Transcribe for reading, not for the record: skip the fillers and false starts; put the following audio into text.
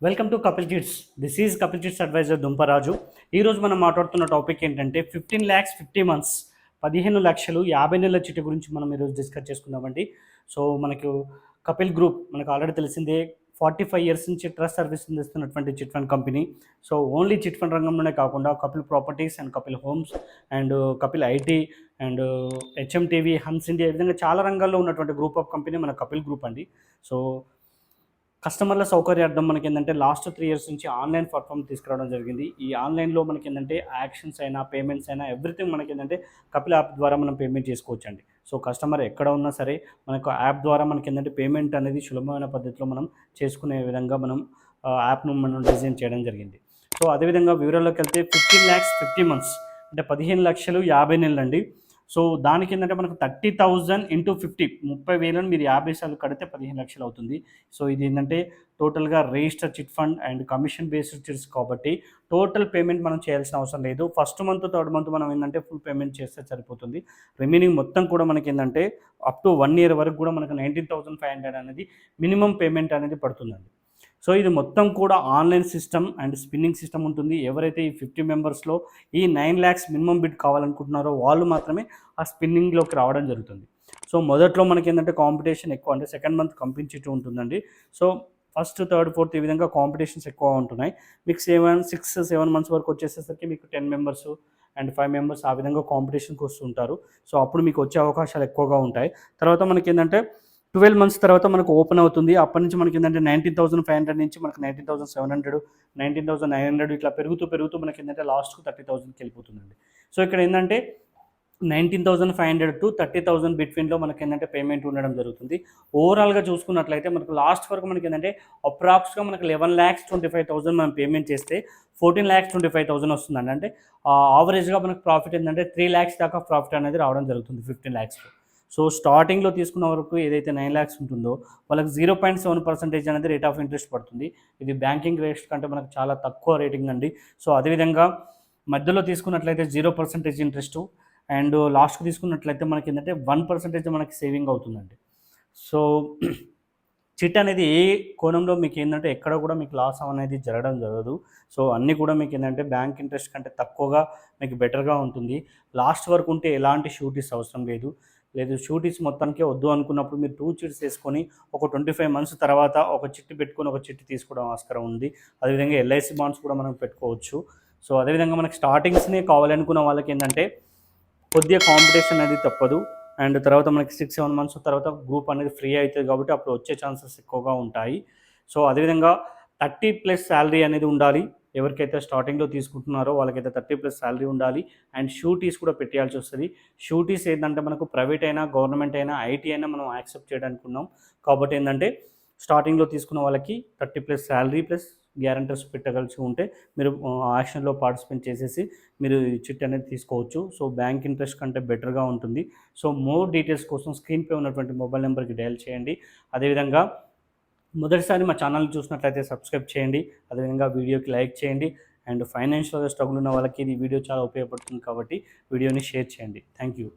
Welcome to Kapil kids. This is Kapil kids advisor Dumparaju. ఈరోజు మనం మాట్లాడుతున్న టాపిక్ ఏంటంటే 15 lakhs 50 months, 15 లక్షలు 50 నెలల చిట్టి గురించి మనం ఈరోజు డిస్కస్ చేసుకుందామండి. సో మనకు కపిల్ గ్రూప్ మనకు ఆల్రెడీ తెలిసిందే, 45 years నుంచి ట్రస్ట్ సర్వీస్ అందిస్తున్నటువంటి chit fund company. So only chit fund రంగంలోనే కాకుండా Kapil properties and Kapil homes and Kapil IT and HMTV, Hans India, ఈ విధంగా చాలా రంగాల్లో ఉన్నటువంటి గ్రూప్ ఆఫ్ కంపెనీ మన కపిల్ గ్రూప్ అండి. సో కస్టమర్ల సౌకర్యార్థం మనకేంటంటే లాస్ట్ 3 years నుంచి ఆన్లైన్ ప్లాట్ఫామ్ తీసుకురావడం జరిగింది. ఈ ఆన్లైన్లో మనకేంటంటే యాక్షన్స్ అయినా పేమెంట్స్ అయినా ఎవ్రీథింగ్ మనకేంటంటే కపిల్ యాప్ ద్వారా మనం పేమెంట్ చేసుకోవచ్చండి. సో కస్టమర్ ఎక్కడ ఉన్నా సరే మనకు యాప్ ద్వారా మనకేంటంటే పేమెంట్ అనేది సులభమైన పద్ధతిలో మనం చేసుకునే విధంగా మనం యాప్ను మనం డిజైన్ చేయడం జరిగింది. సో అదేవిధంగా వివరాల్లోకి వెళ్తే 15 lakhs 50 months అంటే 15 లక్షలు 50 నెలలండి. సో దానికి ఏంటంటే మనకు 30,000 ఇంటూ 50, 30,000 మీరు 50 సార్లు కడితే 15 లక్షలు అవుతుంది. సో ఇది ఏంటంటే టోటల్గా register chit fund and commission based chits కాబట్టి టోటల్ పేమెంట్ మనం చేయాల్సిన అవసరం లేదు. ఫస్ట్ మంత్ థర్డ్ మంత్ మనం ఏంటంటే ఫుల్ పేమెంట్ చేస్తే సరిపోతుంది. రిమైనింగ్ మొత్తం కూడా మనకి ఏంటంటే అప్ టు 1 year వరకు కూడా మనకు 19,500 అనేది మినిమం పేమెంట్ అనేది పడుతుందండి. సో ఇది మొత్తం కూడా online system and spinning system ఉంటుంది. ఎవరైతే ఈ 50 మెంబర్స్లో ఈ 9 lakhs మినిమం బిడ్ కావాలనుకుంటున్నారో వాళ్ళు మాత్రమే ఆ స్పిన్నింగ్లోకి రావడం జరుగుతుంది. సో మొదట్లో మనకి ఏంటంటే కాంపిటీషన్ ఎక్కువ, అంటే సెకండ్ మంత్ కంపించేటివ్ ఉంటుందండి. సో ఫస్ట్ థర్డ్ ఫోర్త్ ఈ విధంగా కాంపిటీషన్స్ ఎక్కువ ఉంటున్నాయి. మీకు 6-7 months వరకు వచ్చేసేసరికి మీకు 10 members అండ్ 5 members ఆ విధంగా కాంపిటీషన్కి వస్తుంటారు. సో అప్పుడు మీకు వచ్చే అవకాశాలు ఎక్కువగా ఉంటాయి. తర్వాత మనకి ఏంటంటే 12 months తర్వాత మనకు ఓపెన్ అవుతుంది. అప్పటి నుంచి మనకి ఏంటంటే 19,500 నుంచి మనకు 19,700, 19,900 ఇట్లా పెరుగుతూ పెరుగుతూ మనకి ఏంటంటే లాస్ట్కు 30,000కి వెళ్ళిపోతుందండి. సో ఇక్కడ ఏంటంటే 19,500 to 30,000 బిట్వీన్లో మనకి ఏంటంటే పేమెంట్ ఉండడం జరుగుతుంది. ఓవరాల్గా చూసుకున్నట్లయితే మనకు లాస్ట్ వరకు మనకి ఏంటంటే అప్రాక్స్గా మనకు 11,25,000 మనం పేమెంట్ చేస్తే 14,25,000 వస్తుందండి. అంటే ఆవరేజ్గా మనకు ప్రాఫిట్ ఏంటంటే 3 lakhs దాకా ప్రాఫిట్ అనేది రావడం జరుగుతుంది 15 lakhsలో. సో స్టార్టింగ్లో తీసుకున్న వరకు ఏదైతే 9 lakhs ఉంటుందో వాళ్ళకి 0.7% అనేది రేట్ ఆఫ్ ఇంట్రెస్ట్ పడుతుంది. ఇది బ్యాంకింగ్ రేట్ కంటే మనకు చాలా తక్కువ రేటింగ్ అండి. సో అదేవిధంగా మధ్యలో తీసుకున్నట్లయితే 0% ఇంట్రెస్ట్ అండ్ లాస్ట్కి తీసుకున్నట్లయితే మనకి ఏంటంటే 1% మనకి సేవింగ్ అవుతుందండి. సో చిట్ అనేది ఏ కోణంలో మీకు ఏంటంటే ఎక్కడ కూడా మీకు లాస్ అనేది జరగదు. సో అన్నీ కూడా మీకు ఏంటంటే బ్యాంక్ ఇంట్రెస్ట్ కంటే తక్కువగా మీకు బెటర్గా ఉంటుంది. లాస్ట్ వరకు ఉంటే ఎలాంటి షూరిటీస్ అవసరం లేదు షూరిటీస్ మొత్తానికే వద్దు అనుకున్నప్పుడు మీరు 2 చిట్స్ వేసుకొని ఒక 25 months తర్వాత ఒక చిట్టి పెట్టుకొని ఒక చిట్టి తీసుకోవడం ఆస్కారం ఉంది. అదేవిధంగా ఎల్ఐసి బాండ్స్ కూడా మనం పెట్టుకోవచ్చు. సో అదేవిధంగా మనకి స్టార్టింగ్స్నే కావాలనుకున్న వాళ్ళకి ఏంటంటే కొద్దిగా కాంపిటీషన్ అనేది తప్పదు. అండ్ తర్వాత మనకి 6-7 months తర్వాత గ్రూప్ అనేది ఫ్రీ అవుతుంది కాబట్టి అప్పుడు వచ్చే ఛాన్సెస్ ఎక్కువగా ఉంటాయి. సో అదేవిధంగా 30+ శాలరీ అనేది ఉండాలి. ఎవరికైతే స్టార్టింగ్లో తీసుకుంటున్నారో వాళ్ళకైతే 30+ శాలరీ ఉండాలి. అండ్ షూరిటీస్ కూడా పెట్టాల్సి వస్తుంది. షూరిటీస్ ఏంటంటే మనకు ప్రైవేట్ అయినా గవర్నమెంట్ అయినా ఐటీ అయినా మనం యాక్సెప్ట్ చేయడానికి ఉన్నాం. కాబట్టి ఏంటంటే స్టార్టింగ్లో తీసుకున్న వాళ్ళకి 30+ శాలరీ ప్లస్ గ్యారంటర్స్ పెట్టగలిసి ఉంటే మీరు యాక్షన్లో పార్టిసిపేట్ చేసేసి మీరు చిట్ అనేది తీసుకోవచ్చు. సో బ్యాంక్ ఇంట్రెస్ట్ కంటే బెటర్గా ఉంటుంది. సో మోర్ డీటెయిల్స్ కోసం స్క్రీన్పై ఉన్నటువంటి మొబైల్ నెంబర్కి డయల్ చేయండి. అదేవిధంగా మొదటిసారి మా ఛానల్ని చూసినట్లయితే సబ్స్క్రైబ్ చేయండి. అదేవిధంగా వీడియోకి లైక్ చేయండి. అండ్ ఫైనాన్షియల్గా స్ట్రగుల్ ఉన్న వాళ్ళకి ఈ వీడియో చాలా ఉపయోగపడుతుంది కాబట్టి వీడియోని షేర్ చేయండి. Thank you.